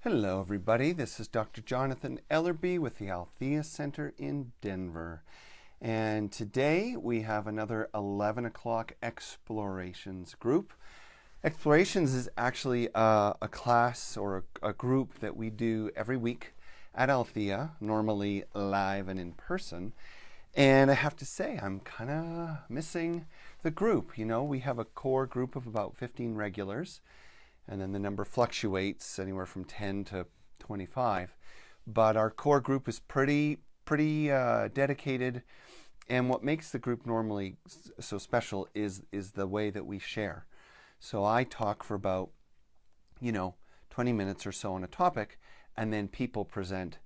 Hello everybody, this is Dr. Jonathan Ellerby with the Althea Center in Denver. And today we have another 11 o'clock Explorations group. Explorations is actually a class or a group that we do every week at Althea, normally live and in person. And I have to say, I'm kind of missing the group. You know, we have a core group of about 15 regulars, and then the number fluctuates anywhere from 10 to 25. But our core group is pretty dedicated, and what makes the group normally so special is the way that we share. So I talk for about 20 minutes or so on a topic, and then people present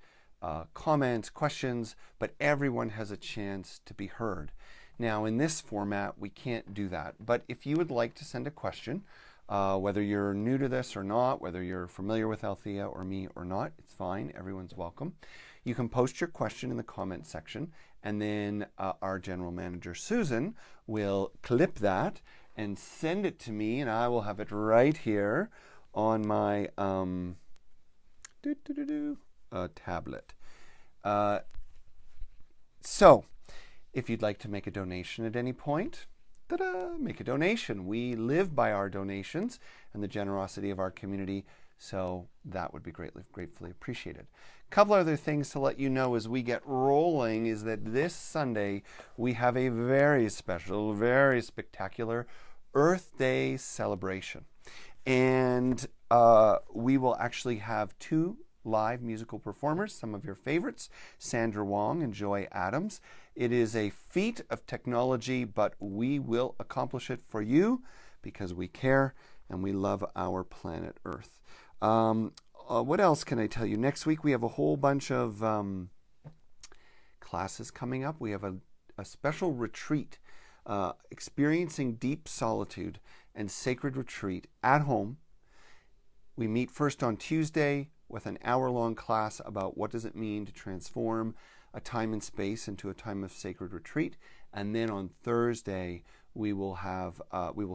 comments, questions, but everyone has a chance to be heard. Now in this format we can't do that, but if you would like to send a question, whether you're new to this or not, whether you're familiar with Althea or me or not, it's fine. Everyone's welcome. You can post your question in the comment section, and then our general manager, Susan, will clip that and send it to me, and I will have it right here on my tablet. So, if you'd like to make a donation at any point, make a donation. We live by our donations and the generosity of our community, so that would be gratefully appreciated. A couple other things to let you know as we get rolling is that this Sunday we have a very special, very spectacular Earth Day celebration. And we will actually have two live musical performers, some of your favorites, Sandra Wong and Joy Adams. It is a feat of technology, but we will accomplish it for you because we care and we love our planet Earth. What else can I tell you? Next week we have a whole bunch of classes coming up. We have a special retreat, experiencing deep solitude and sacred retreat at home. We meet first on Tuesday with an hour-long class about what does it mean to transform a time and space into a time of sacred retreat. And then on Thursday, we will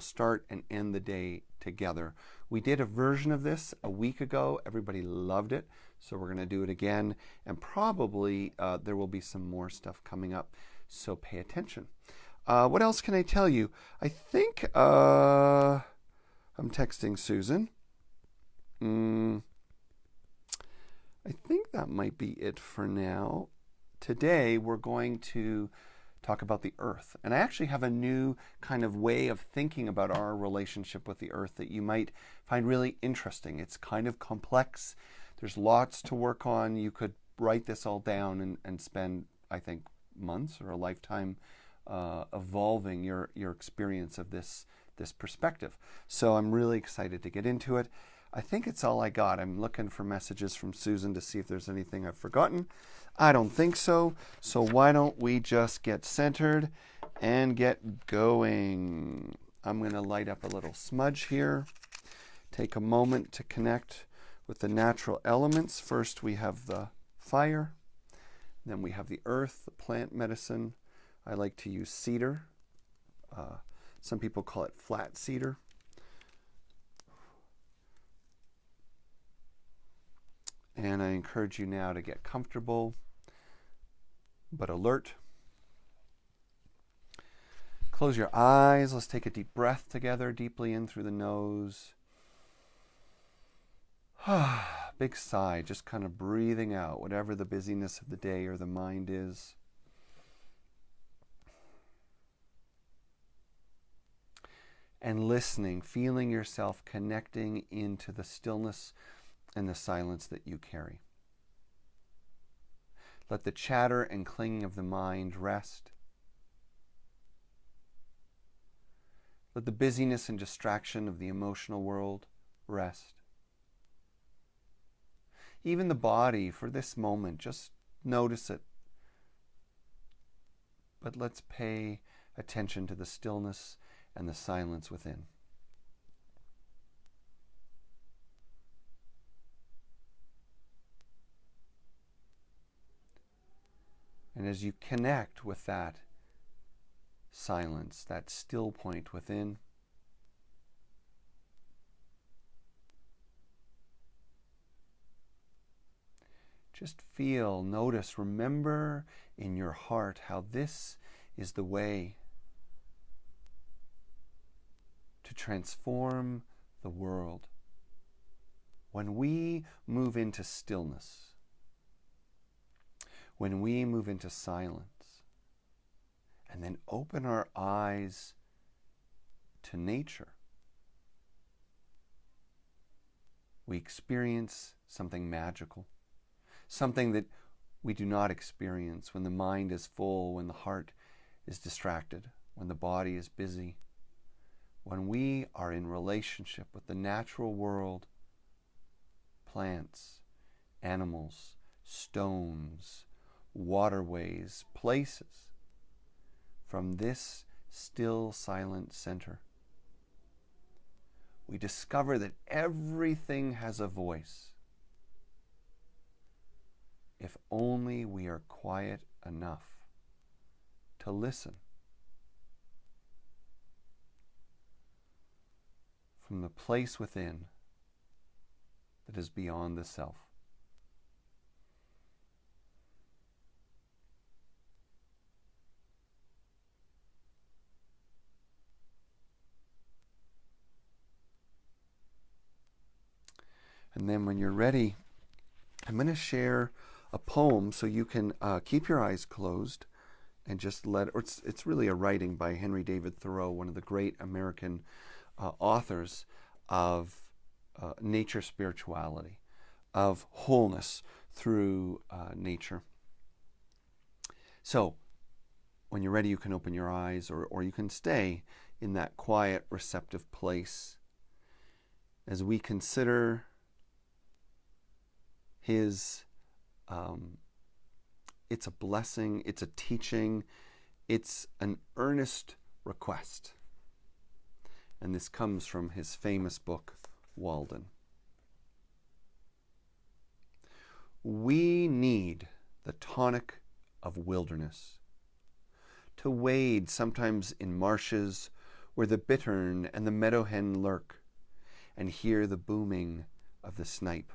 start and end the day together. We did a version of this a week ago. Everybody loved it. So we're going to do it again. And probably there will be some more stuff coming up. So pay attention. What else can I tell you? I think I'm texting Susan. I think that might be it for now. Today we're going to talk about the Earth. And I actually have a new kind of way of thinking about our relationship with the Earth that you might find really interesting. It's kind of complex. There's lots to work on. You could write this all down and spend, I think, months or a lifetime evolving your experience of this perspective. So I'm really excited to get into it. I think it's all I got. I'm looking for messages from Susan to see if there's anything I've forgotten. I don't think so. So why don't we just get centered and get going? I'm going to light up a little smudge here. Take a moment to connect with the natural elements. First we have the fire. Then we have the earth, the plant medicine. I like to use cedar. Some people call it flat cedar. And I encourage you now to get comfortable but alert. Close your eyes. Let's take a deep breath together, deeply in through the nose. Big sigh, just kind of breathing out whatever the busyness of the day or the mind is. And listening, feeling yourself connecting into the stillness and the silence that you carry. Let the chatter and clinging of the mind rest. Let the busyness and distraction of the emotional world rest. Even the body, for this moment, just notice it. But let's pay attention to the stillness and the silence within. And as you connect with that silence, that still point within, Just feel, notice, remember in your heart how this is the way to transform the world. When we move into stillness, when we move into silence, and then open our eyes to nature, we experience something magical, something that we do not experience when the mind is full, when the heart is distracted, when the body is busy. When we are in relationship with the natural world, plants, animals, stones, waterways, places, from this still, silent center, we discover that everything has a voice, if only we are quiet enough to listen. From the place within that is beyond the self. And then when you're ready, I'm going to share a poem so you can keep your eyes closed and just or it's really a writing by Henry David Thoreau, one of the great American authors of nature spirituality, of wholeness through nature. So when you're ready, you can open your eyes, or you can stay in that quiet, receptive place as we consider his, it's a blessing, it's a teaching, it's an earnest request. And this comes from his famous book, Walden. We need the tonic of wilderness, to wade sometimes in marshes where the bittern and the meadowhen lurk, and hear the booming of the snipe,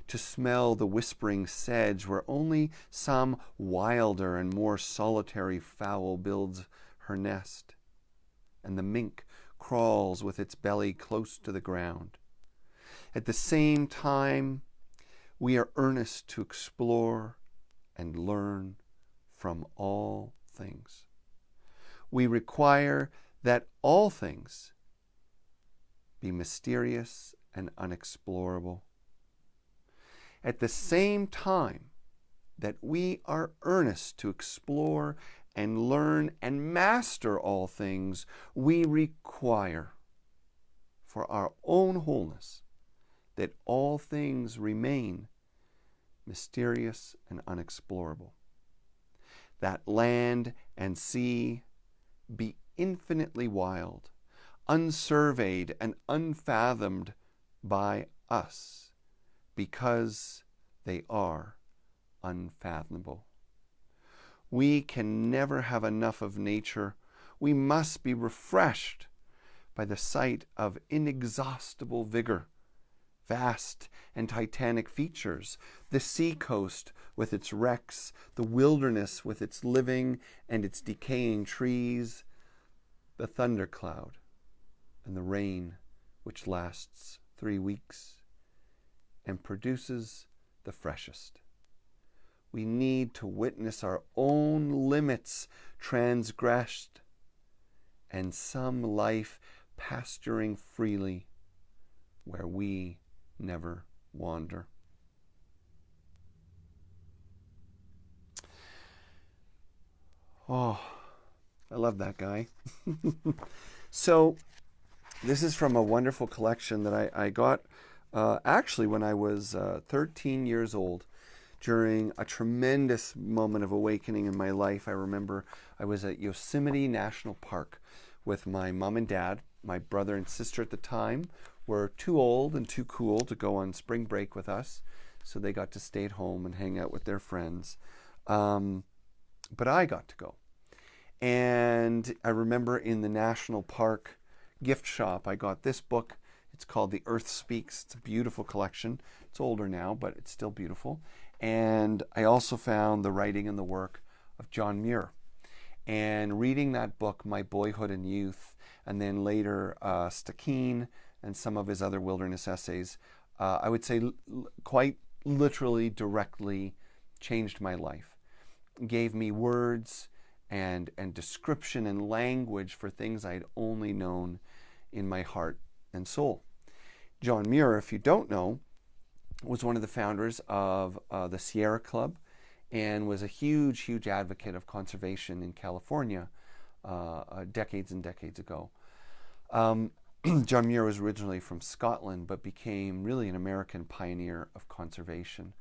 to smell the whispering sedge where only some wilder and more solitary fowl builds her nest, and the mink crawls with its belly close to the ground. At the same time, we are earnest to explore and learn from all things. We require that all things be mysterious and unexplorable. At the same time that we are earnest to explore and learn and master all things, we require for our own wholeness that all things remain mysterious and unexplorable. That land and sea be infinitely wild, unsurveyed and unfathomed by us, because they are unfathomable. We can never have enough of nature. We must be refreshed by the sight of inexhaustible vigor, vast and titanic features, the seacoast with its wrecks, the wilderness with its living and its decaying trees, the thundercloud and the rain which lasts 3 weeks and produces the freshest. We need to witness our own limits transgressed and some life pasturing freely where we never wander. Oh, I love that guy. So this is from a wonderful collection that I got actually when I was 13 years old, during a tremendous moment of awakening in my life. I remember I was at Yosemite National Park with my mom and dad. My brother and sister at the time were too old and too cool to go on spring break with us, so they got to stay at home and hang out with their friends. But I got to go. And I remember in the national park gift shop, I got this book. It's called The Earth Speaks. It's a beautiful collection. It's older now, but it's still beautiful. And I also found the writing and the work of John Muir. And reading that book, my boyhood and youth, and then later Stakeen and some of his other wilderness essays, I would say quite literally, directly changed my life. Gave me words and description and language for things I had only known in my heart and soul. John Muir, if you don't know, was one of the founders of the Sierra Club and was a huge, huge advocate of conservation in California decades and decades ago. John Muir was originally from Scotland, but became really an American pioneer of conservation.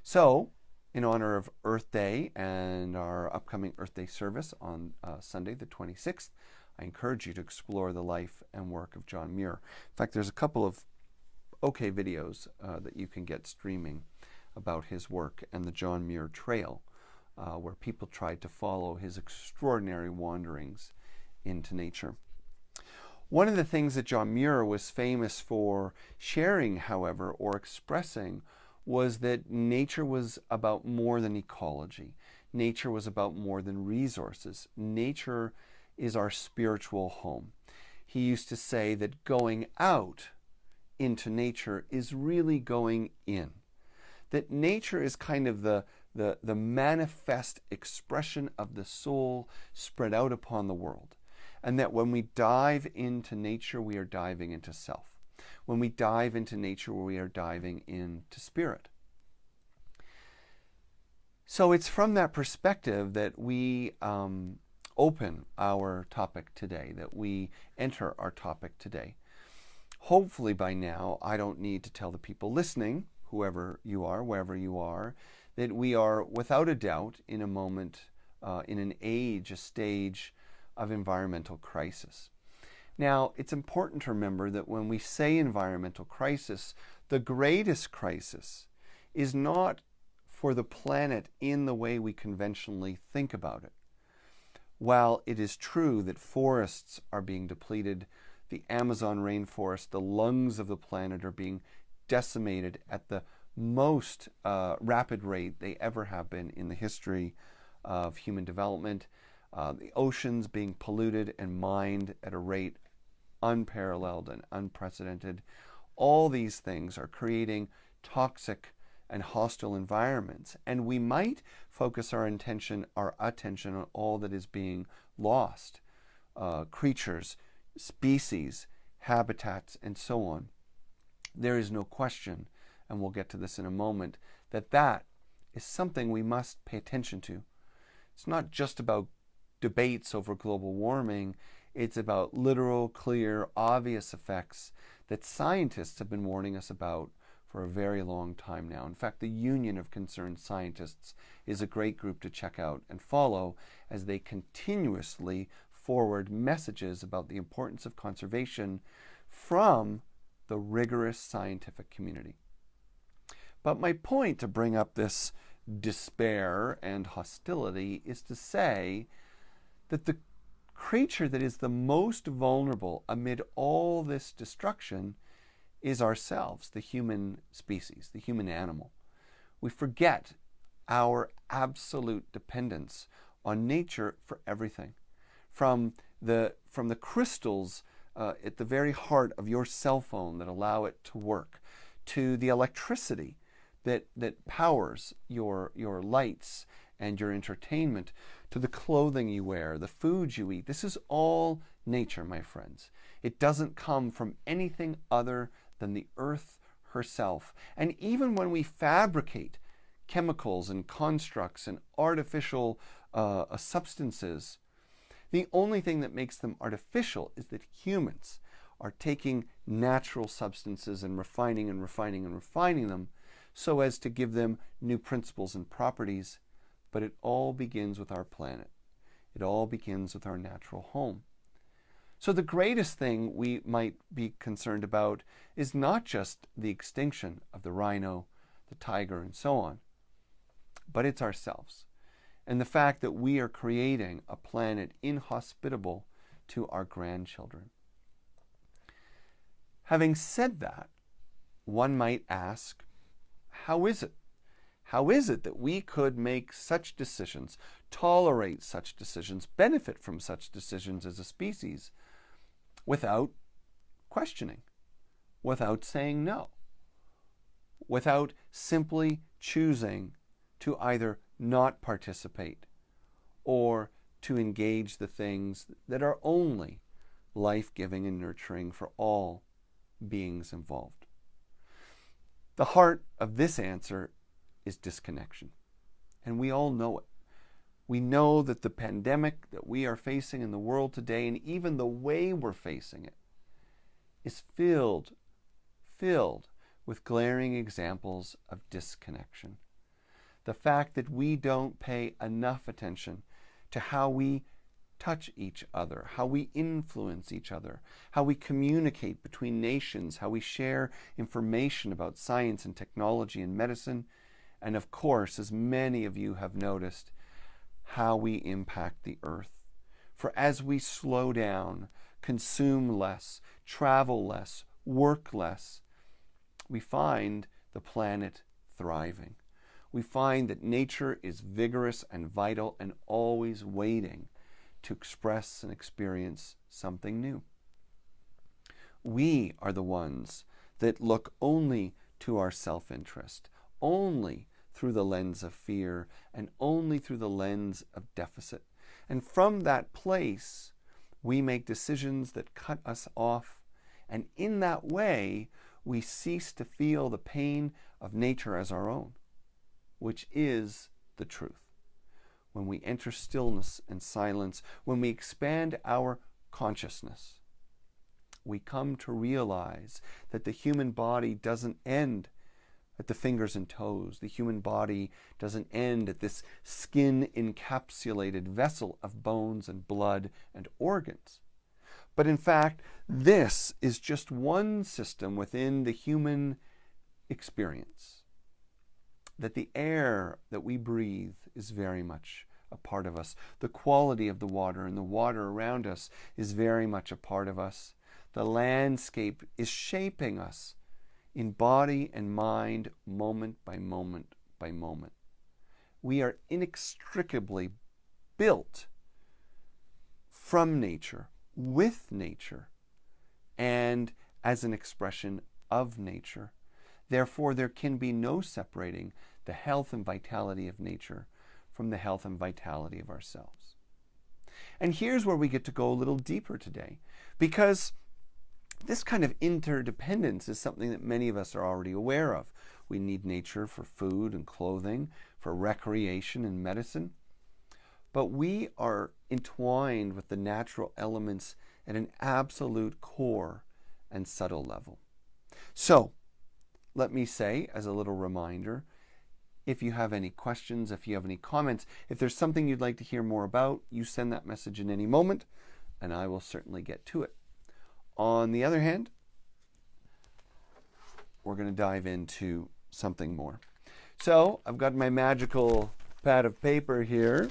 So, in honor of Earth Day and our upcoming Earth Day service on Sunday, the 26th, I encourage you to explore the life and work of John Muir. In fact, there's a couple of okay videos that you can get streaming about his work and the John Muir Trail, where people tried to follow his extraordinary wanderings into nature. One of the things that John Muir was famous for sharing, however, or expressing, was that nature was about more than ecology. Nature was about more than resources. Nature is our spiritual home. He used to say that going out into nature is really going in. That nature is kind of the manifest expression of the soul spread out upon the world. And that when we dive into nature, we are diving into self. When we dive into nature, we are diving into spirit. So it's from that perspective that we open our topic today, that we enter our topic today. Hopefully by now, I don't need to tell the people listening, whoever you are, wherever you are, that we are without a doubt in a moment, in an age, a stage of environmental crisis. Now, it's important to remember that when we say environmental crisis, the greatest crisis is not for the planet in the way we conventionally think about it. While it is true that forests are being depleted, the Amazon rainforest, the lungs of the planet, are being decimated at the most rapid rate they ever have been in the history of human development. The oceans being polluted and mined at a rate unparalleled and unprecedented. All these things are creating toxic and hostile environments. And we might focus our attention on all that is being lost. Creatures, species, habitats, and so on. There is no question, and we'll get to this in a moment, that that is something we must pay attention to. It's not just about debates over global warming. It's about literal, clear, obvious effects that scientists have been warning us about for a very long time now. In fact, the Union of Concerned Scientists is a great group to check out and follow as they continuously forward messages about the importance of conservation from the rigorous scientific community. But my point to bring up this despair and hostility is to say that the creature that is the most vulnerable amid all this destruction is ourselves, the human species, the human animal. We forget our absolute dependence on nature for everything. From the crystals at the very heart of your cell phone that allow it to work, to the electricity that powers your lights and your entertainment, to the clothing you wear, the foods you eat. This is all nature, my friends. It doesn't come from anything other than the earth herself. And even when we fabricate chemicals and constructs and artificial substances, the only thing that makes them artificial is that humans are taking natural substances and refining them so as to give them new principles and properties. But it all begins with our planet. It all begins with our natural home. So the greatest thing we might be concerned about is not just the extinction of the rhino, the tiger, and so on, but it's ourselves. And the fact that we are creating a planet inhospitable to our grandchildren. Having said that, one might ask, how is it? How is it that we could make such decisions, tolerate such decisions, benefit from such decisions as a species without questioning, without saying no, without simply choosing to either not participate or to engage the things that are only life-giving and nurturing for all beings involved? The heart of this answer is disconnection. And we all know it. We know that the pandemic that we are facing in the world today, and even the way we're facing it, is filled with glaring examples of disconnection. The fact that we don't pay enough attention to how we touch each other, how we influence each other, how we communicate between nations, how we share information about science and technology and medicine, and of course, as many of you have noticed, how we impact the earth. For as we slow down, consume less, travel less, work less, we find the planet thriving. We find that nature is vigorous and vital and always waiting to express and experience something new. We are the ones that look only to our self-interest, only through the lens of fear, and only through the lens of deficit. And from that place, we make decisions that cut us off. And in that way, we cease to feel the pain of nature as our own, which is the truth. When we enter stillness and silence, when we expand our consciousness, we come to realize that the human body doesn't end at the fingers and toes. The human body doesn't end at this skin-encapsulated vessel of bones and blood and organs. But in fact, this is just one system within the human experience. That the air that we breathe is very much a part of us. The quality of the water and the water around us is very much a part of us. The landscape is shaping us in body and mind, moment by moment by moment. We are inextricably built from nature, with nature, and as an expression of nature. Therefore, there can be no separating the health and vitality of nature from the health and vitality of ourselves. And here's where we get to go a little deeper today, because this kind of interdependence is something that many of us are already aware of. We need nature for food and clothing, for recreation and medicine. But we are entwined with the natural elements at an absolute core and subtle level. So, let me say, as a little reminder, if you have any questions, if you have any comments, if there's something you'd like to hear more about, you send that message in any moment, and I will certainly get to it. On the other hand, we're going to dive into something more. So I've got my magical pad of paper here.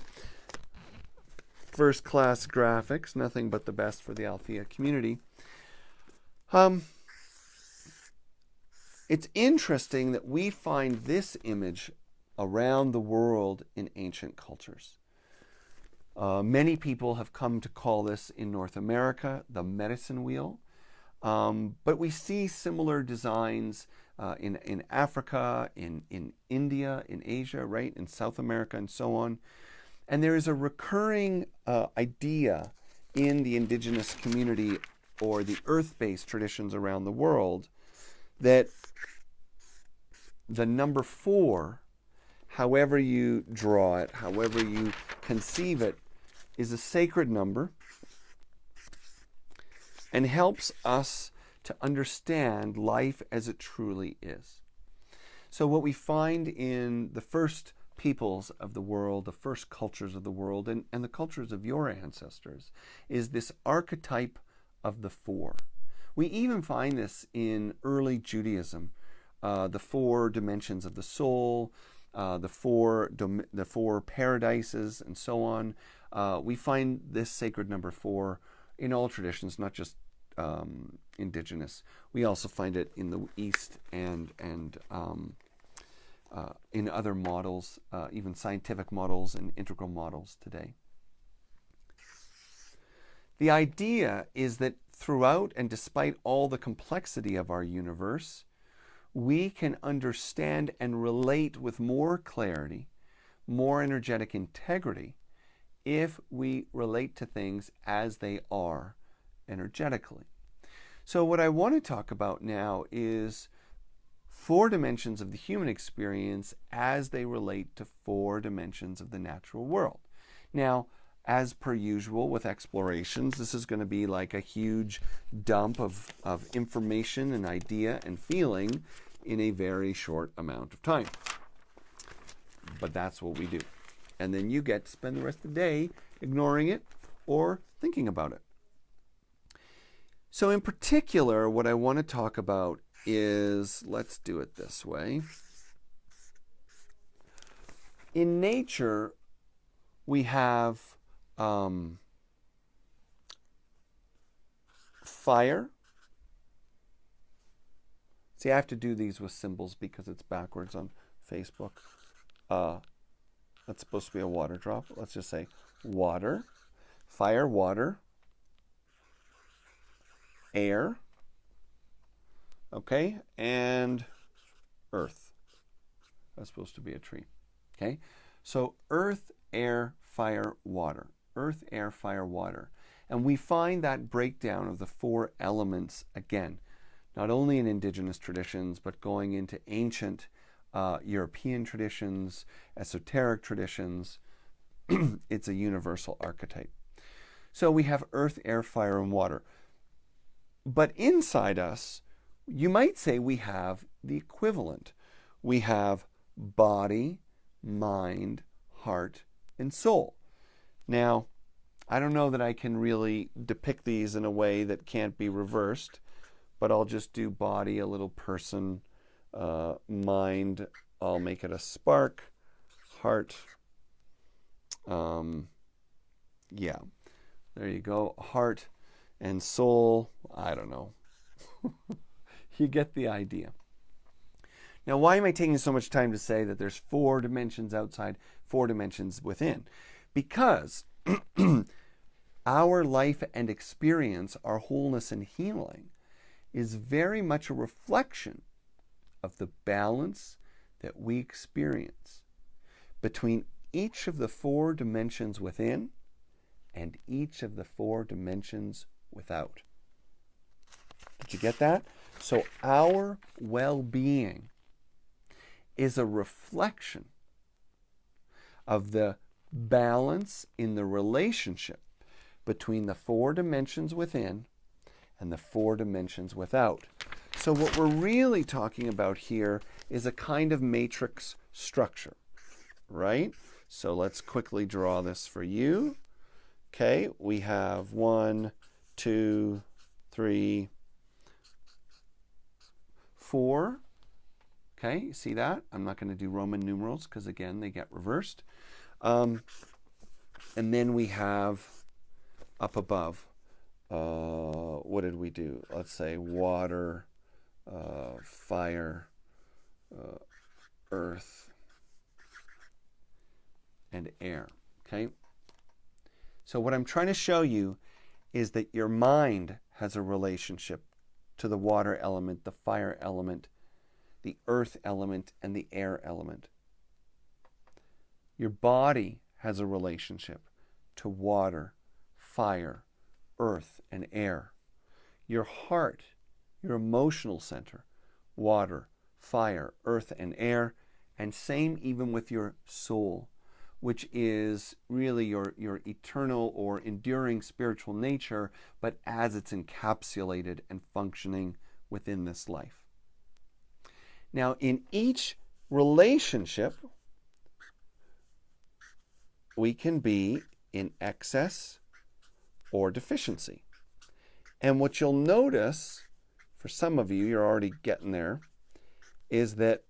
First class graphics, nothing but the best for the Althea community. It's interesting that we find this image around the world in ancient cultures. Many people have come to call this in North America the medicine wheel, but we see similar designs in Africa, in India, in Asia, right, in South America, and so on. And there is a recurring idea in the indigenous community or the earth-based traditions around the world that the number 4, however you draw it, however you conceive it, is a sacred number and helps us to understand life as it truly is. So what we find in the first peoples of the world, the first cultures of the world, and the cultures of your ancestors, is this archetype of the 4. We even find this in early Judaism, the 4 dimensions of the soul, the four paradises, and so on. We find this sacred number 4 in all traditions, not just indigenous. We also find it in the East and in other models, even scientific models and integral models today. The idea is that throughout and despite all the complexity of our universe, we can understand and relate with more clarity, more energetic integrity, if we relate to things as they are energetically. So what I want to talk about now is 4 dimensions of the human experience as they relate to 4 dimensions of the natural world. Now, as per usual with explorations, this is going to be like a huge dump of information and idea and feeling in a very short amount of time. But that's what we do. And then you get to spend the rest of the day ignoring it or thinking about it. So in particular, what I want to talk about is, let's do it this way. In nature, we have fire. See, I have to do these with symbols because it's backwards on Facebook. That's supposed to be a water drop. Let's just say water, fire, water, air, okay, and earth. That's supposed to be a tree, okay? So earth, air, fire, water. Earth, air, fire, water. And we find that breakdown of the 4 elements again, not only in indigenous traditions, but going into ancient European traditions, esoteric traditions. It's a universal archetype. So we have earth, air, fire, and water. But inside us, you might say we have the equivalent. We have body, mind, heart, and soul. Now, I don't know that I can really depict these in a way that can't be reversed, but I'll just do body, a little person, mind, I'll make it a spark, heart, yeah, there you go, heart and soul, I don't know. You get the idea. Now, why am I taking so much time to say that there's 4 dimensions outside, 4 dimensions within? Because our life and experience, our wholeness and healing, is very much a reflection of the balance that we experience between each of the 4 dimensions within and each of the 4 dimensions without. Did you get that? So our well-being is a reflection of the balance in the relationship between the 4 dimensions within and the 4 dimensions without. So what we're really talking about here is a kind of matrix structure, right? So let's quickly draw this for you. Okay, we have 1, 2, 3, 4. Okay, you see that? I'm not going to do Roman numerals because, again, they get reversed. And then we have up above, what did we do? Let's say water, fire, earth, and air. Okay? So what I'm trying to show you is that your mind has a relationship to the water element, the fire element, the earth element, and the air element. Your body has a relationship to water, fire, earth, and air. Your heart, your emotional center, water, fire, earth, and air, and same even with your soul, which is really your eternal or enduring spiritual nature, but as it's encapsulated and functioning within this life. Now, in each relationship, we can be in excess or deficiency. And what you'll notice, for some of you, you're already getting there, is that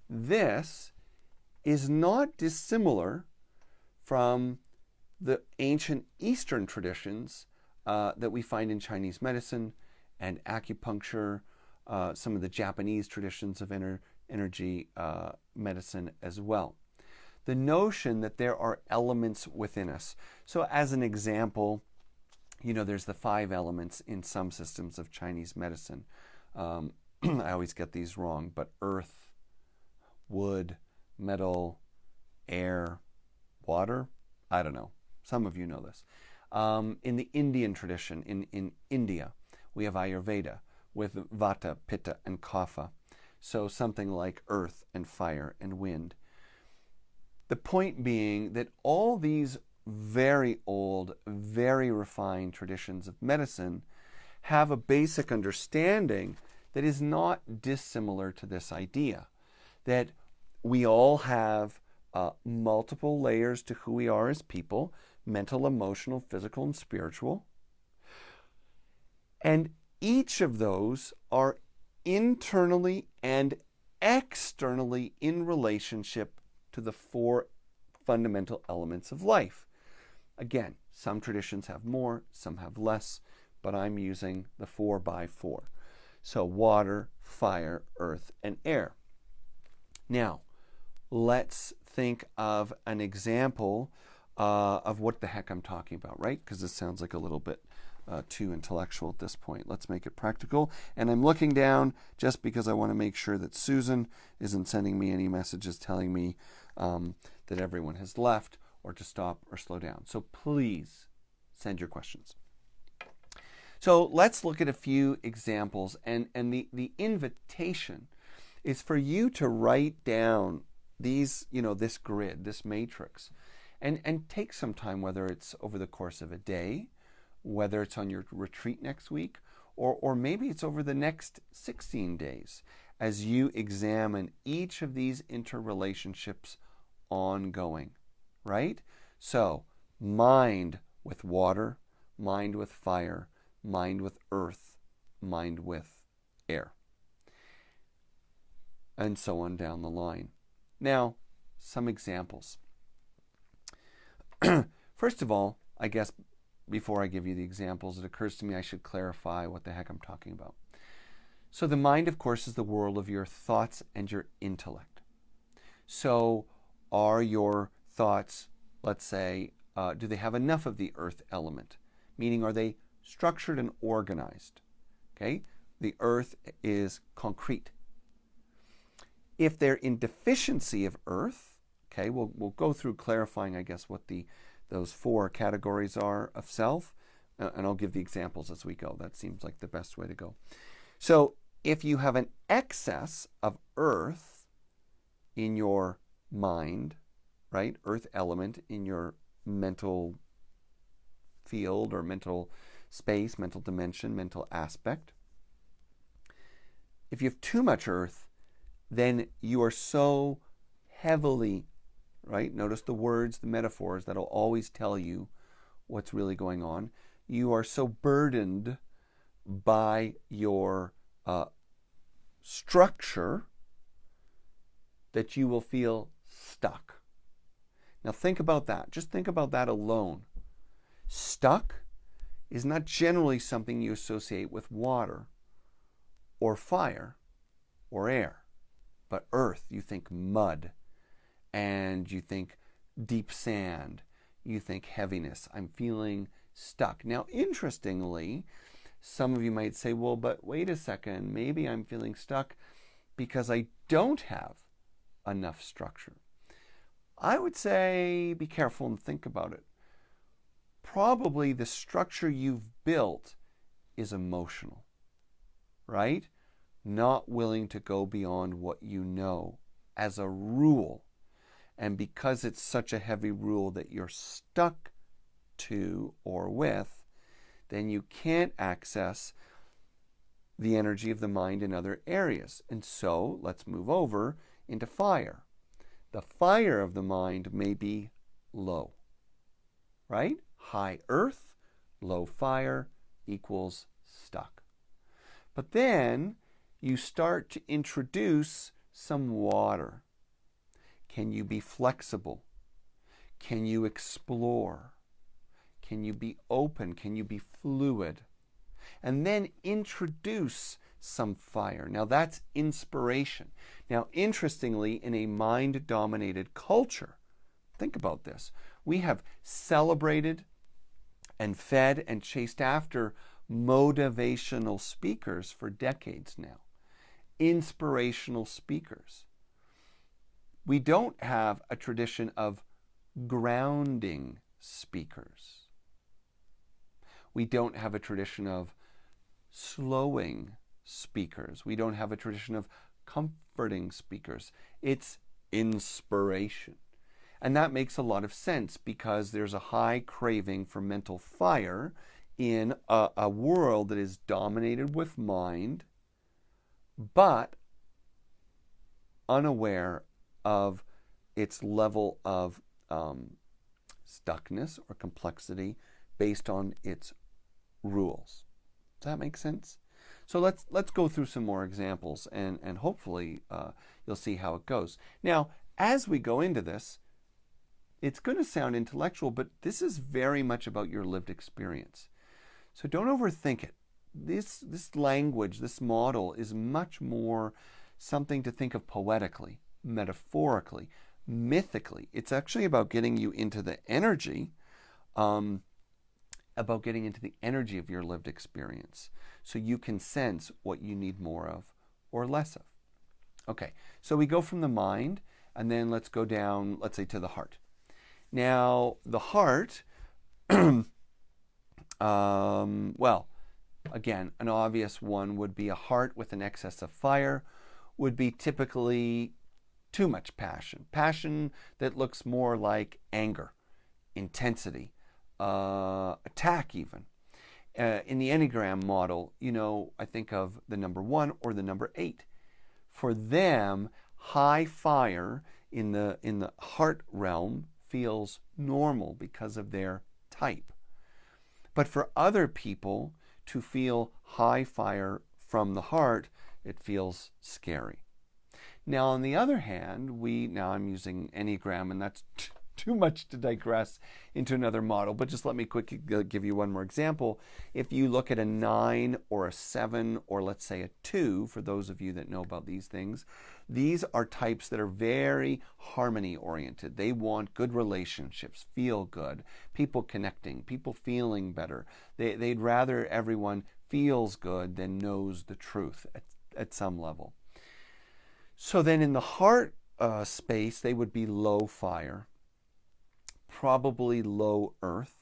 this is not dissimilar from the ancient Eastern traditions that we find in Chinese medicine and acupuncture, some of the Japanese traditions of energy medicine as well. The notion that there are elements within us. So as an example, there's the 5 elements in some systems of Chinese medicine. I always get these wrong, but earth, wood, metal, air, water. I don't know. Some of you know this. In the Indian tradition, in India, we have Ayurveda with Vata, Pitta, and Kapha. So something like earth and fire and wind. The point being that all these very old, very refined traditions of medicine have a basic understanding that is not dissimilar to this idea, that we all have multiple layers to who we are as people, mental, emotional, physical, and spiritual. And each of those are internally and externally in relationship to the 4 fundamental elements of life. Again, some traditions have more, some have less, but I'm using the 4x4. So water, fire, earth, and air. Now, let's think of an example of what the heck I'm talking about, right? Because this sounds like a little bit too intellectual at this point. Let's make it practical. And I'm looking down just because I want to make sure that Susan isn't sending me any messages telling me that everyone has left or to stop or slow down. So please send your questions. So let's look at a few examples. And the invitation is for you to write down these, this grid, this matrix, and take some time, whether it's over the course of a day, whether it's on your retreat next week, or maybe it's over the next 16 days as you examine each of these interrelationships ongoing, right? So mind with water, mind with fire, mind with earth, mind with air, and so on down the line. Now, some examples. First of all, I guess before I give you the examples, it occurs to me I should clarify what the heck I'm talking about. So the mind, of course, is the world of your thoughts and your intellect. So are your thoughts, let's say, do they have enough of the earth element? Meaning, are they structured and organized? Okay, the earth is concrete. If they're in deficiency of earth, okay, we'll go through clarifying, I guess, what those 4 categories are of self, and I'll give the examples as we go. That seems like the best way to go. So if you have an excess of earth in your mind, right, earth element in your mental field or mental space, mental dimension, mental aspect, if you have too much earth, then you are so heavily, right? Notice the words, the metaphors that'll always tell you what's really going on. You are so burdened by your structure that you will feel stuck. Now think about that. Just think about that alone. Stuck is not generally something you associate with water or fire or air. But earth, you think mud, and you think deep sand, you think heaviness. I'm feeling stuck. Now, interestingly, some of you might say, well, but wait a second, maybe I'm feeling stuck because I don't have enough structure. I would say be careful and think about it. Probably the structure you've built is emotional, right? Not willing to go beyond what you know as a rule. And because it's such a heavy rule that you're stuck to or with, then you can't access the energy of the mind in other areas. And so let's move over into fire. The fire of the mind may be low, right? High earth, low fire equals stuck. But then you start to introduce some water. Can you be flexible? Can you explore? Can you be open? Can you be fluid? And then introduce some fire. Now that's inspiration. Now, interestingly, in a mind-dominated culture, think about this. We have celebrated and fed and chased after motivational speakers for decades now. Inspirational speakers. We don't have a tradition of grounding speakers. We don't have a tradition of slowing speakers. We don't have a tradition of comforting speakers. It's inspiration. And that makes a lot of sense because there's a high craving for mental fire in a world that is dominated with mind, but unaware of its level of stuckness or complexity based on its rules. Does that make sense? So let's go through some more examples, and hopefully you'll see how it goes. Now, as we go into this, it's going to sound intellectual, but this is very much about your lived experience. So don't overthink it. This language, this model is much more something to think of poetically, metaphorically, mythically. It's actually about getting you into the energy, of your lived experience, so you can sense what you need more of or less of. Okay, so we go from the mind, and then let's go down, let's say, to the heart. Now, the heart, well, again, an obvious one would be a heart with an excess of fire, would be typically too much passion. Passion that looks more like anger, intensity, attack even. In the Enneagram model, I think of the number 1 or the number 8. For them, high fire in the heart realm feels normal because of their type. But for other people to feel high fire from the heart, it feels scary. Now, on the other hand, now I'm using Enneagram, and that's too much to digress into another model, but just let me quickly give you one more example. If you look at a 9 or a 7, or let's say a 2, for those of you that know about these things, these are types that are very harmony oriented. They want good relationships, feel good, people connecting, people feeling better. They'd rather everyone feels good than knows the truth at some level. So then in the heart space, they would be low fire, probably low earth,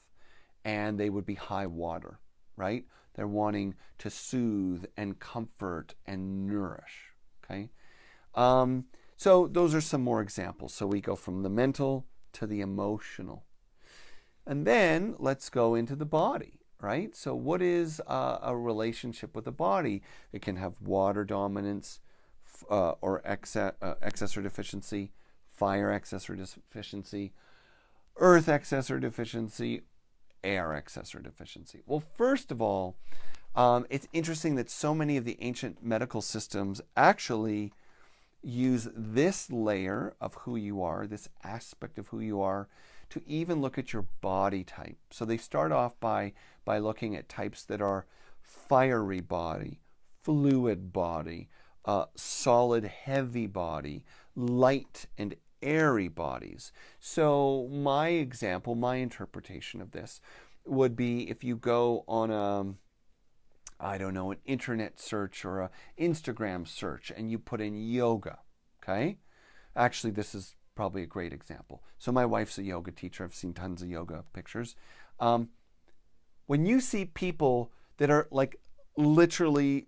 and they would be high water, right? They're wanting to soothe and comfort and nourish, okay? So those are some more examples. So we go from the mental to the emotional. And then let's go into the body, right? So what is a relationship with the body? It can have water dominance or excess or deficiency, fire excess or deficiency, earth excess or deficiency, air excess or deficiency. Well, first of all, it's interesting that so many of the ancient medical systems actually use this layer of who you are, this aspect of who you are, to even look at your body type. So they start off by looking at types that are fiery body, fluid body, solid heavy body, light and airy bodies. So my example, my interpretation of this would be if you go on an internet search or an Instagram search and you put in yoga, okay? Actually, this is probably a great example. So my wife's a yoga teacher. I've seen tons of yoga pictures. When you see people that are like literally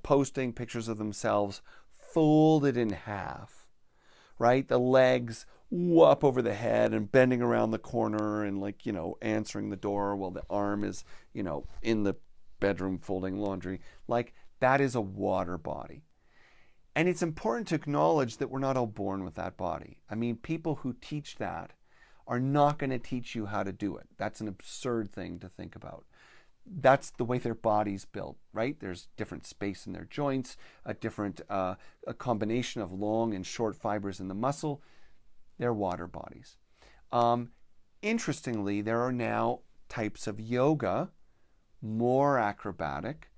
posting pictures of themselves folded in half, right? The legs up over the head and bending around the corner and answering the door while the arm is, in the bedroom folding laundry. Like, that is a water body. And it's important to acknowledge that we're not all born with that body. I mean, people who teach that are not going to teach you how to do it. That's an absurd thing to think about. That's the way their body's built, right? There's different space in their joints, a combination of long and short fibers in the muscle. They're water bodies. Interestingly, there are now types of yoga, more acrobatic,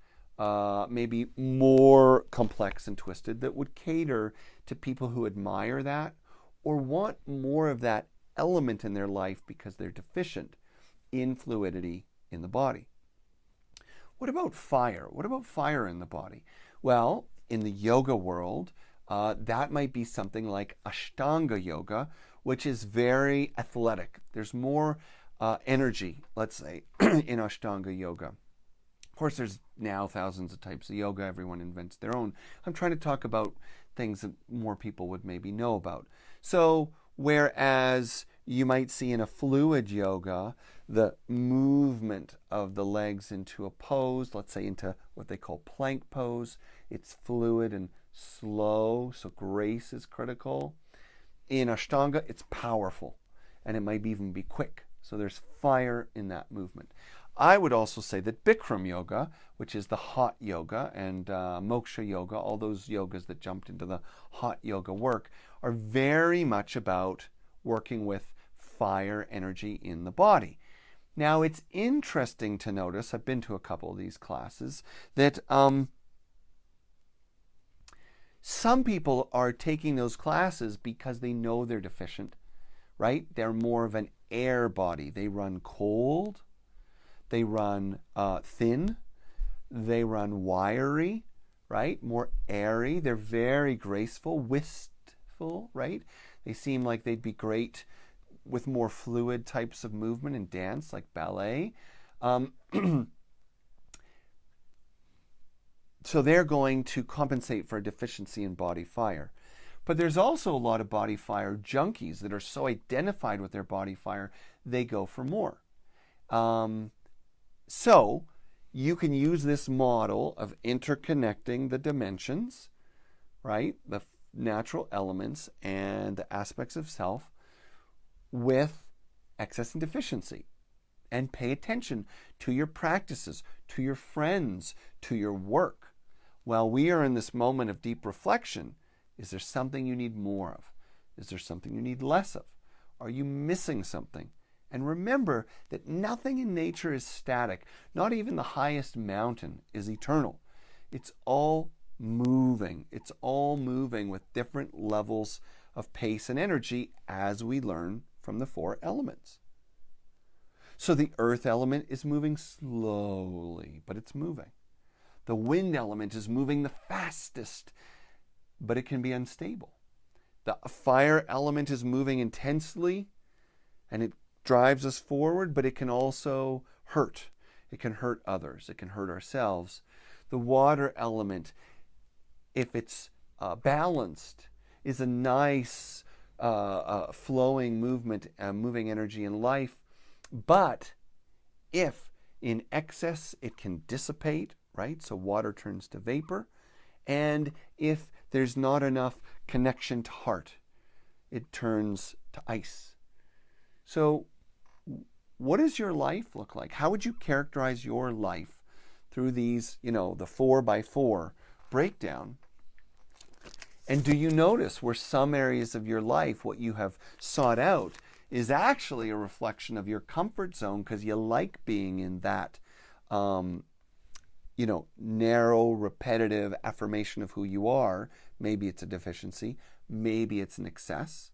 maybe more complex and twisted, that would cater to people who admire that or want more of that element in their life because they're deficient in fluidity in the body. What about fire? What about fire in the body? Well, in the yoga world, that might be something like Ashtanga yoga, which is very athletic. There's more energy, let's say, in Ashtanga yoga. Of course, there's now thousands of types of yoga. Everyone invents their own. I'm trying to talk about things that more people would maybe know about. So, whereas you might see in a fluid yoga the movement of the legs into a pose, let's say into what they call plank pose, it's fluid and slow, so grace is critical. In Ashtanga, it's powerful, and it might even be quick. So there's fire in that movement. I would also say that Bikram yoga, which is the hot yoga, and moksha yoga, all those yogas that jumped into the hot yoga work, are very much about working with fire energy in the body. Now, it's interesting to notice, I've been to a couple of these classes, that some people are taking those classes because they know they're deficient, right? They're more of an air body. They run cold. They run thin, they run wiry, right? More airy. They're very graceful, wistful, right? They seem like they'd be great with more fluid types of movement and dance, like ballet. So they're going to compensate for a deficiency in body fire. But there's also a lot of body fire junkies that are so identified with their body fire, they go for more. So you can use this model of interconnecting the dimensions, right? The natural elements and the aspects of self with excess and deficiency. And pay attention to your practices, to your friends, to your work. While we are in this moment of deep reflection, is there something you need more of? Is there something you need less of? Are you missing something? And remember that nothing in nature is static. Not even the highest mountain is eternal. It's all moving. It's all moving with different levels of pace and energy as we learn from the four elements. So the earth element is moving slowly, but it's moving. The wind element is moving the fastest, but it can be unstable. The fire element is moving intensely, and it drives us forward, but it can also hurt. It can hurt others. It can hurt ourselves. The water element, if it's balanced, is a nice flowing movement, moving energy in life. But if in excess, it can dissipate, right? So water turns to vapor. And if there's not enough connection to heart, it turns to ice. So what does your life look like? How would you characterize your life through these, the 4x4 breakdown? And do you notice where some areas of your life, what you have sought out, is actually a reflection of your comfort zone because you like being in that, narrow, repetitive affirmation of who you are? Maybe it's a deficiency. Maybe it's an excess.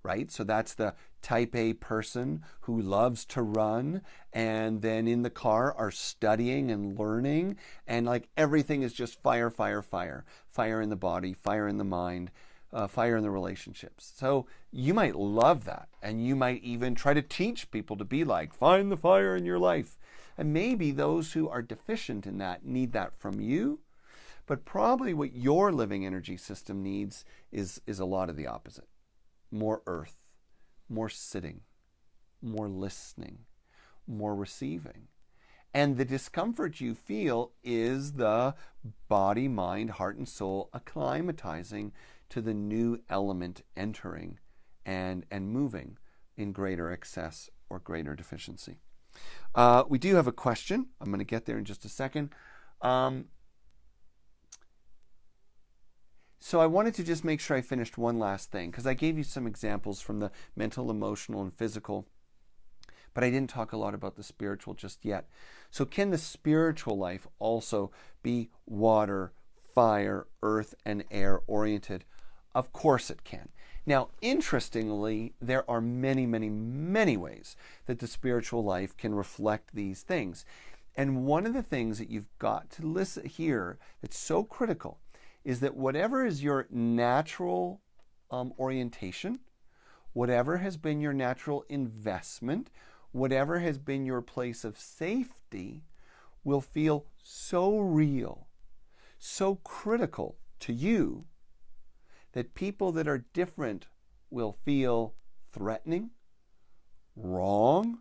Right? So that's the type A person who loves to run and then in the car are studying and learning, and like everything is just fire, fire, fire. Fire in the body, fire in the mind, fire in the relationships. So you might love that, and you might even try to teach people to be like, find the fire in your life. And maybe those who are deficient in that need that from you, but probably what your living energy system needs is a lot of the opposite. More earth, more sitting, more listening, more receiving. And the discomfort you feel is the body, mind, heart, and soul acclimatizing to the new element entering and moving in greater excess or greater deficiency. We do have a question. I'm going to get there in just a second. So I wanted to just make sure I finished one last thing, because I gave you some examples from the mental, emotional, and physical. but I didn't talk a lot about the spiritual just yet. So can the spiritual life also be water, fire, earth, and air oriented? Of course it can. Now, interestingly, there are many, many, many ways that the spiritual life can reflect these things. And one of the things that you've got to listen here that's so critical is that whatever is your natural orientation, whatever has been your natural investment, whatever has been your place of safety, will feel so real, so critical to you, that people that are different will feel threatening, wrong,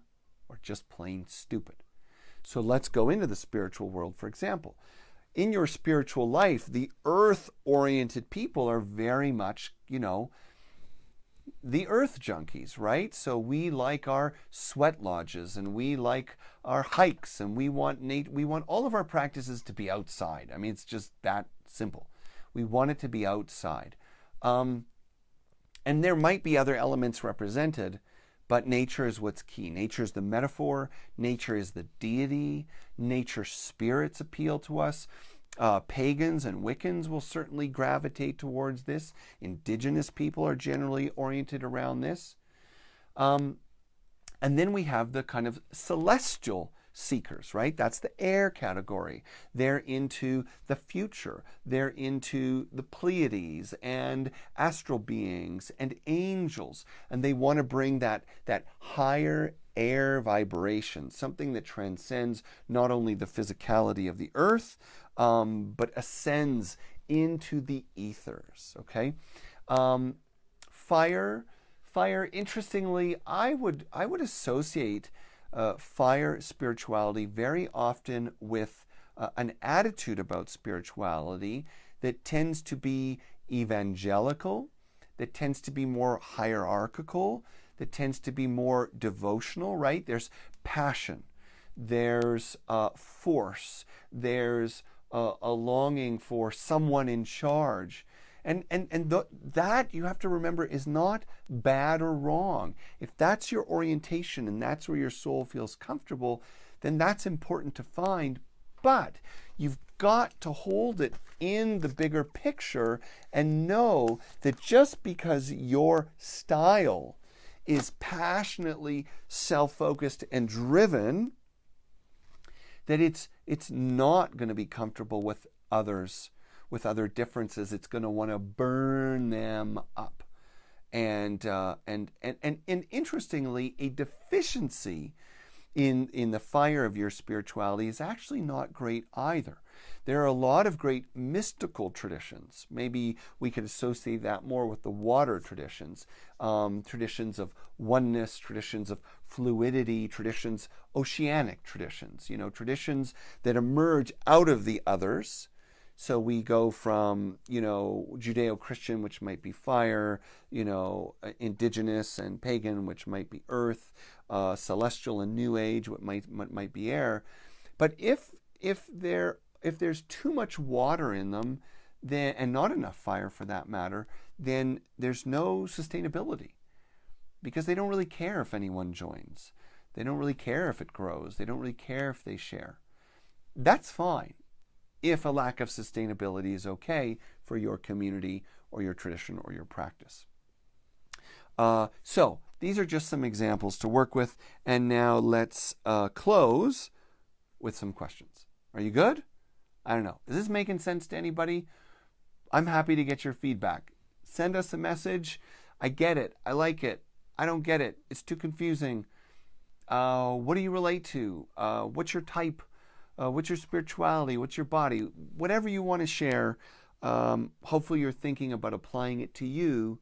or just plain stupid. So let's go into the spiritual world, for example. In your spiritual life, the earth-oriented people are very much, the earth junkies, right? So we like our sweat lodges, and we like our hikes, and we want all of our practices to be outside. I mean, it's just that simple. We want it to be outside. And there might be other elements represented, but nature is what's key. Nature is the metaphor. Nature is the deity. Nature spirits appeal to us. Pagans and Wiccans will certainly gravitate towards this. Indigenous people are generally oriented around this. And then we have the kind of celestial seekers, right? That's the air category. They're into the future. They're into the Pleiades and astral beings and angels. And they want to bring that higher air vibration, something that transcends not only the physicality of the earth, but ascends into the ethers, okay? Fire, interestingly, I would associate fire spirituality very often with an attitude about spirituality that tends to be evangelical, that tends to be more hierarchical, that tends to be more devotional, right? There's passion, there's force, there's a longing for someone in charge. And that, you have to remember, is not bad or wrong. If that's your orientation and that's where your soul feels comfortable, then that's important to find. But you've got to hold it in the bigger picture and know that just because your style is passionately self-focused and driven, that it's not going to be comfortable with others, with other differences. It's going to want to burn them up. And interestingly, a deficiency in the fire of your spirituality is actually not great either. There are a lot of great mystical traditions. Maybe we could associate that more with the water traditions, traditions of oneness, traditions of fluidity, traditions, oceanic traditions, traditions that emerge out of the others. So we go from, Judeo-Christian, which might be fire, indigenous and pagan, which might be earth, celestial and new age, what might be air. But if there's too much water in them, then, and not enough fire for that matter, then there's no sustainability, because they don't really care if anyone joins. They don't really care if it grows. They don't really care if they share. That's fine if a lack of sustainability is okay for your community or your tradition or your practice. So these are just some examples to work with. And now let's close with some questions. Are you good? I don't know. Is this making sense to anybody? I'm happy to get your feedback. Send us a message. I get it. I like it. I don't get it. It's too confusing. What do you relate to? What's your type? What's your spirituality? What's your body? Whatever you want to share, hopefully you're thinking about applying it to you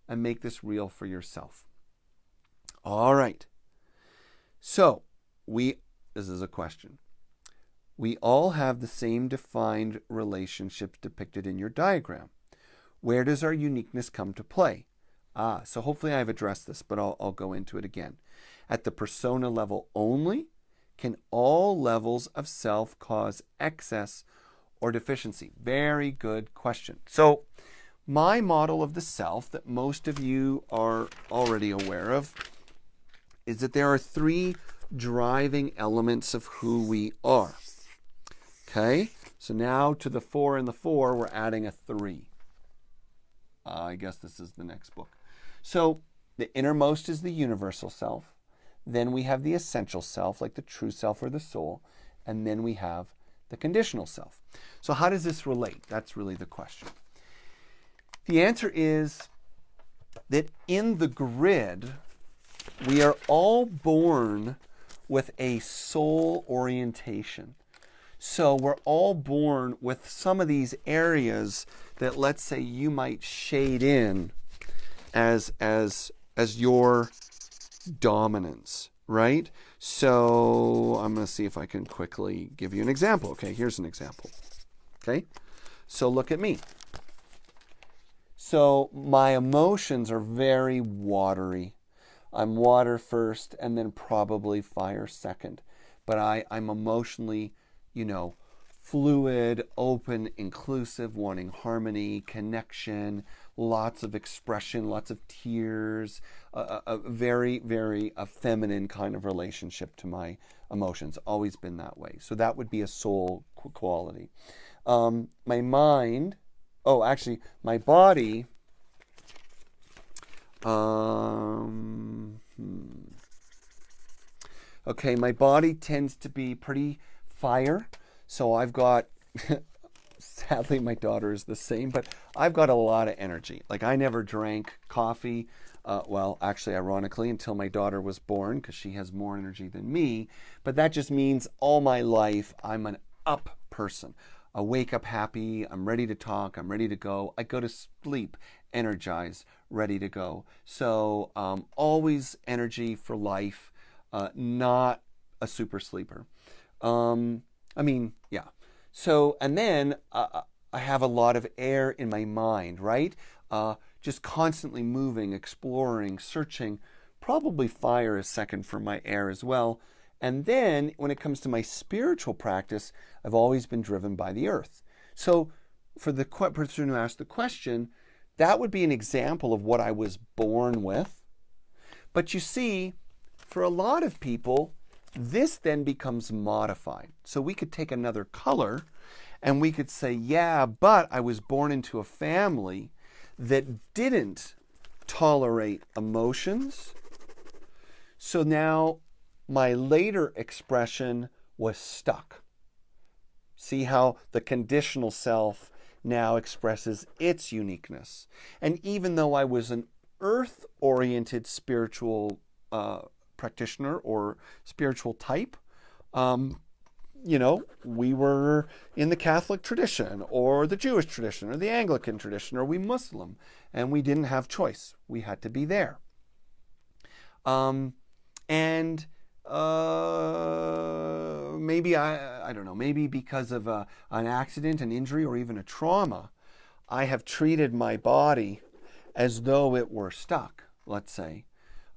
and make this real for yourself. All right. So, this is a question. We all have the same defined relationships depicted in your diagram. Where does our uniqueness come to play? So hopefully I've addressed this, but I'll go into it again. At the persona level only, can all levels of self cause excess or deficiency? Very good question. So my model of the self that most of you are already aware of is that there are three driving elements of who we are. Okay, so now to the 4 and the 4, we're adding a 3. I guess this is the next book. So the innermost is the universal self. Then we have the essential self, like the true self or the soul. And then we have the conditional self. So how does this relate? That's really the question. The answer is that in the grid, we are all born with a soul orientation. So we're all born with some of these areas that, let's say, you might shade in as your dominance, right? So I'm going to see if I can quickly give you an example. Okay, here's an example. Okay, so look at me. So my emotions are very watery. I'm water first and then probably fire second. But I'm emotionally, fluid, open, inclusive, wanting harmony, connection, lots of expression, lots of tears, a very, very feminine kind of relationship to my emotions. Always been that way. So that would be a soul quality. My mind, my body, okay, my body tends to be pretty fire. So I've got, sadly my daughter is the same, but I've got a lot of energy. Like I never drank coffee, ironically, until my daughter was born, because she has more energy than me. But that just means all my life I'm an up person. I wake up happy, I'm ready to talk, I'm ready to go. I go to sleep energized, ready to go. So always energy for life, not a super sleeper. So, and then I have a lot of air in my mind, right? Just constantly moving, exploring, searching. Probably fire is second for my air as well. And then when it comes to my spiritual practice, I've always been driven by the earth. So for the person who asked the question, that would be an example of what I was born with. But you see, for a lot of people, this then becomes modified. So we could take another color and we could say, yeah, but I was born into a family that didn't tolerate emotions. So now my later expression was stuck. See how the conditional self now expresses its uniqueness. And even though I was an earth-oriented spiritual practitioner or spiritual type, we were in the Catholic tradition or the Jewish tradition or the Anglican tradition, or we Muslim, and we didn't have choice. We had to be there. Maybe I don't know, maybe because of an accident, an injury, or even a trauma, I have treated my body as though it were stuck, let's say,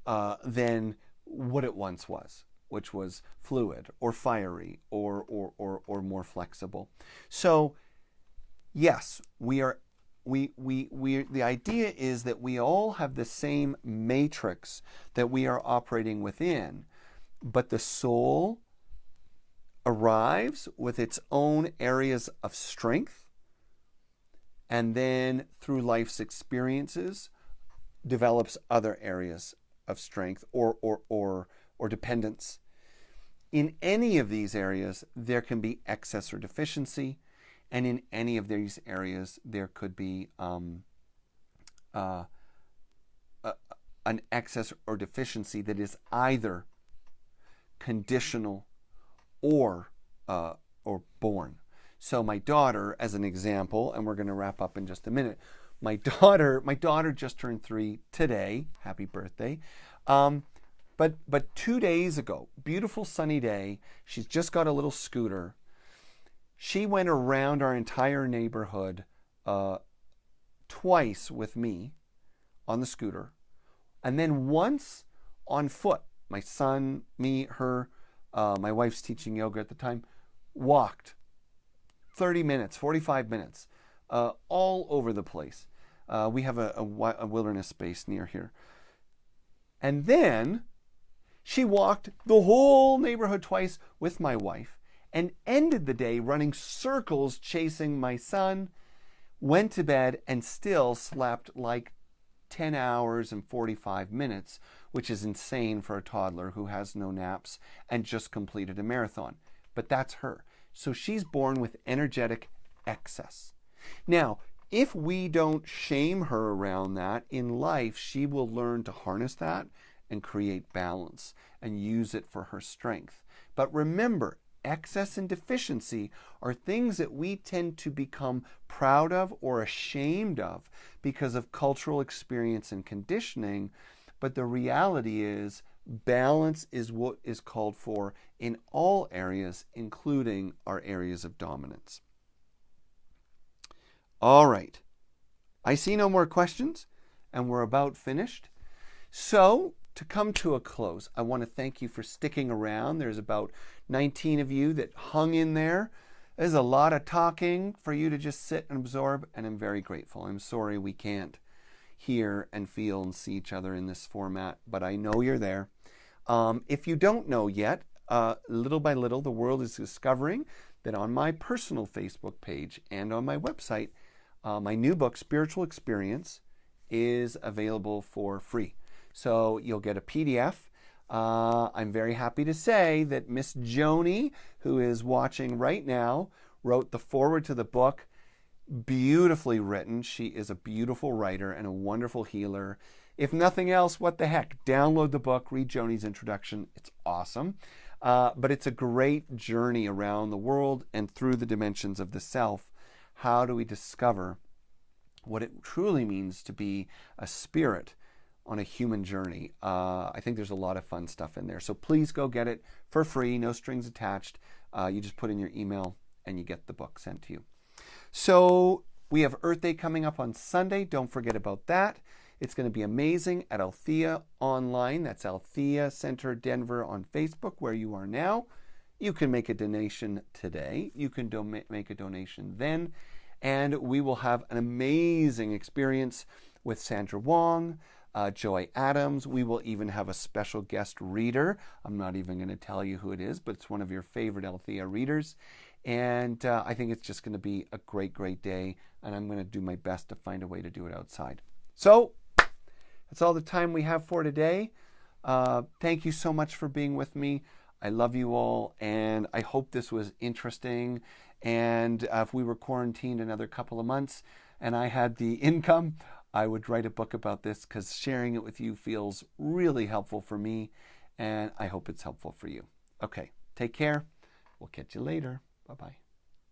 than what it once was, which was fluid or fiery or more flexible. So yes, the idea is that we all have the same matrix that we are operating within, but the soul arrives with its own areas of strength, and then through life's experiences develops other areas of strength or dependence. In any of these areas, there can be excess or deficiency, and in any of these areas, there could be an excess or deficiency that is either conditional or born. So my daughter, as an example, and we're going to wrap up in just a minute. My daughter just turned 3 today. Happy birthday. But 2 days ago, beautiful sunny day, she's just got a little scooter. She went around our entire neighborhood twice with me on the scooter, and then once on foot. My son, me, her, my wife's teaching yoga at the time, walked 30 minutes, 45 minutes, all over the place. We have a wilderness space near here. And then She walked the whole neighborhood twice with my wife and ended the day running circles chasing my son, went to bed, and still slept like 10 hours and 45 minutes, which is insane for a toddler who has no naps and just completed a marathon. But that's her. So she's born with energetic excess. Now, if we don't shame her around that in life, she will learn to harness that and create balance and use it for her strength. But remember, excess and deficiency are things that we tend to become proud of or ashamed of because of cultural experience and conditioning. But the reality is, balance is what is called for in all areas, including our areas of dominance. All right. I see no more questions, and we're about finished. So, to come to a close, I want to thank you for sticking around. There's about 19 of you that hung in there. There's a lot of talking for you to just sit and absorb, and I'm very grateful. I'm sorry we can't hear and feel and see each other in this format, but I know you're there. If you don't know yet, little by little, the world is discovering that on my personal Facebook page and on my website, my new book, Spiritual Experience, is available for free. So you'll get a PDF. I'm very happy to say that Miss Joni, who is watching right now, wrote the foreword to the book. Beautifully written. She is a beautiful writer and a wonderful healer. If nothing else, what the heck? Download the book, read Joni's introduction. It's awesome. But it's a great journey around the world and through the dimensions of the self. How do we discover what it truly means to be a spirit on a human journey? I think there's a lot of fun stuff in there. So please go get it for free, no strings attached. You just put in your email and you get the book sent to you. So we have Earth Day coming up on Sunday. Don't forget about that. It's going to be amazing at Althea Online. That's Althea Center Denver on Facebook, where you are now. You can make a donation today. You can make a donation then. And we will have an amazing experience with Sandra Wong, Joy Adams. We will even have a special guest reader. I'm not even going to tell you who it is, but it's one of your favorite Althea readers. And I think it's just going to be a great, great day. And I'm going to do my best to find a way to do it outside. So that's all the time we have for today. Thank you so much for being with me. I love you all, and I hope this was interesting. And if we were quarantined another couple of months and I had the income, I would write a book about this, because sharing it with you feels really helpful for me, and I hope it's helpful for you. Okay, take care. We'll catch you later. Bye-bye.